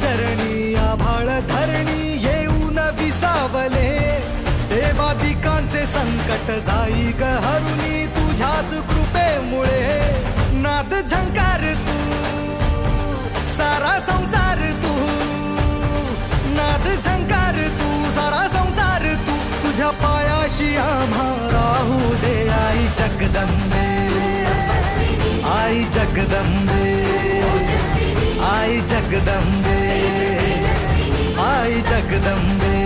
चरणी आभाळ धरणी येऊन विसावले, देवादिकांचे संकट जाई ग हरुणी तुझ्याच कृपेमुळे. नाद झंकार तू सारा संसार तू, नाद झंकार तू सारा संसार तू, तुझ्या पायाशी आम्हा राहू दे आई जगदंबे, आई जगदंबे, आई जगदंबे, आई जगदंबे.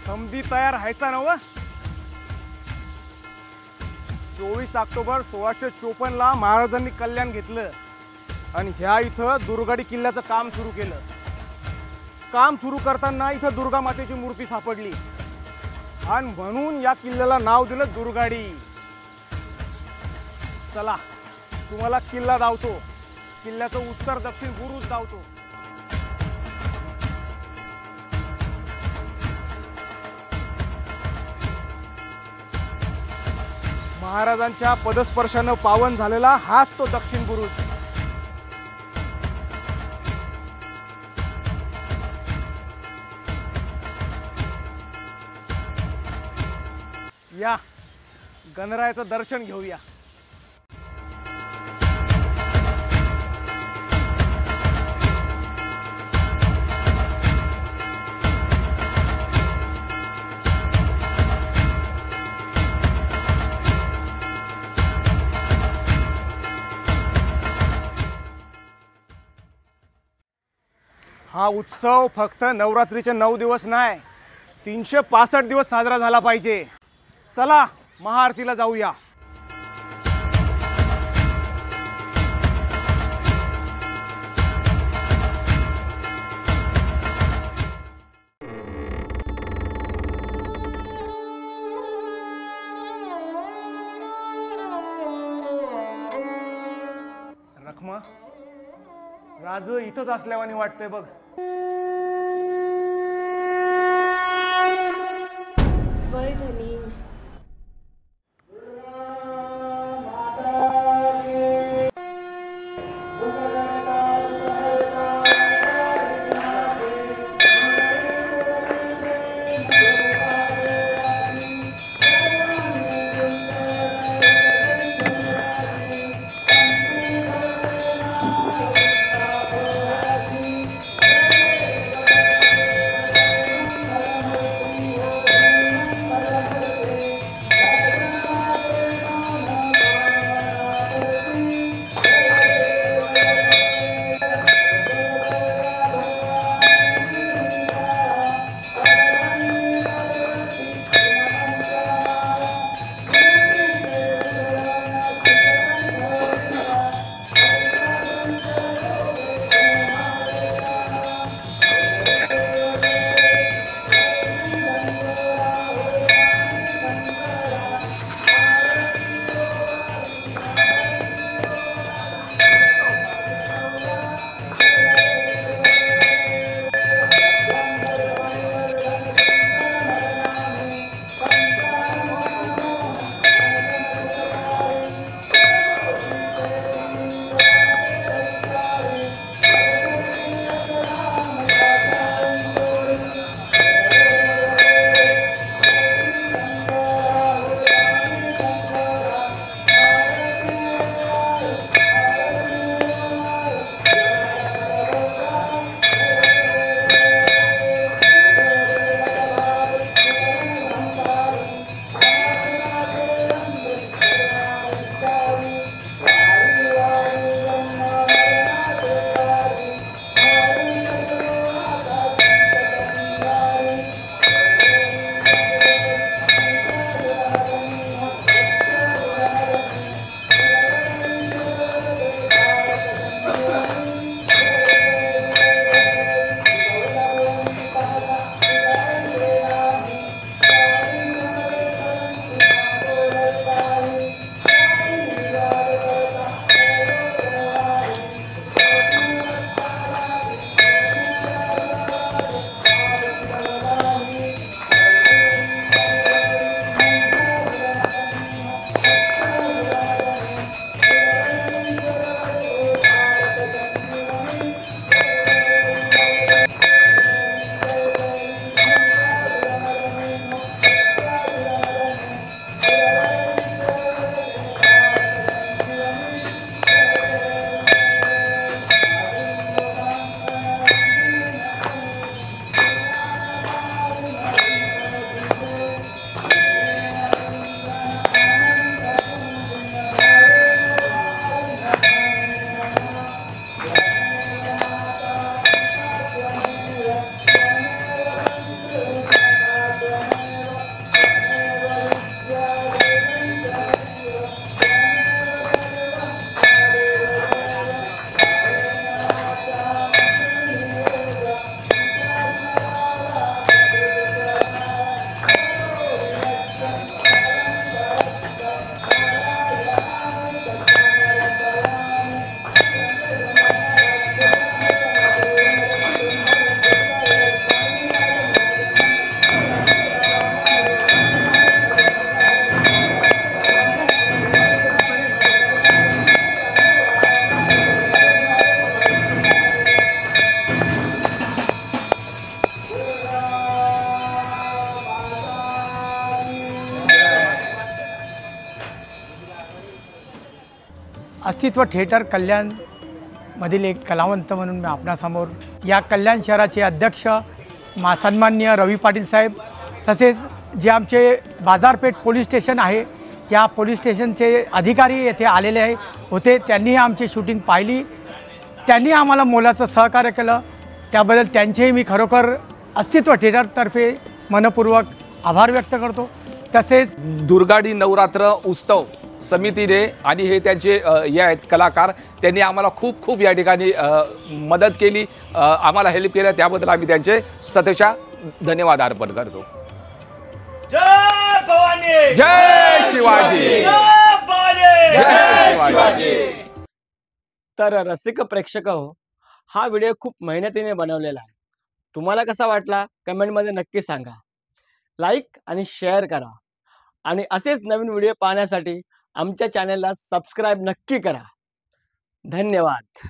समधी तयार व्हायचा नव. 24 ऑक्टोबर 1654 ला महाराजांनी कल्याण घेतलं आणि ह्या इथं दुर्गाडी किल्ल्याचं काम सुरू केलं. काम सुरू करताना इथं दुर्गा मातेची मूर्ती सापडली आणि म्हणून या किल्ल्याला नाव दिलं दुर्गाडी. चला तुम्हाला किल्ला दावतो, किल्ल्याचं उत्तर दक्षिण बुरुज दावतो. महाराजांच्या पदस्पर्शानं पावन झालेला हाच तो दक्षिण बुरुज. या गणरायाचं दर्शन घेऊया. हा उत्सव फक्त नवरात्रीचे 9 दिवस नाही, 365 दिवस साजरा झाला पाहिजे. चला महाआरतीला जाऊया. रखमा, राज इथंच असल्यावानी वाटतंय बघ. वय धनी. अस्तित्व थिएटर कल्याणमधील एक कलावंत म्हणून मी आपणासमोर या कल्याण शहराचे अध्यक्ष सन्माननीय रवी पाटील साहेब, तसेच जे आमचे बाजारपेठ पोलीस स्टेशन आहे, या पोलीस स्टेशनचे अधिकारी येथे आलेले होते. त्यांनीही आमची शूटिंग पाहिली, त्यांनी आम्हाला मोलाचं सहकार्य केलं. त्याबद्दल त्यांचेही मी खरोखर अस्तित्व थिएटरतर्फे मनपूर्वक आभार व्यक्त करतो. तसेच दुर्गाडी नवरात्र उत्सव समितीने आणि हे त्यांचे हे आहेत कलाकार, त्यांनी आम्हाला खूप खूप या ठिकाणी मदत केली, आम्हाला हेल्प केलं. त्याबद्दल आम्ही त्यांचे सतेशा धन्यवाद अर्पण करतो. जय भवानी, जय शिवाजी, जय भवानी, जय शिवाजी. तर रसिक प्रेक्षक हो, हा व्हिडिओ खूप मेहनतीने बनवलेला आहे. तुम्हाला कसा वाटला कमेंटमध्ये नक्की सांगा. लाईक आणि शेअर करा आणि असेच नवीन व्हिडिओ पाहण्यासाठी आमच्या चॅनलला सबस्क्राईब नक्की करा. धन्यवाद.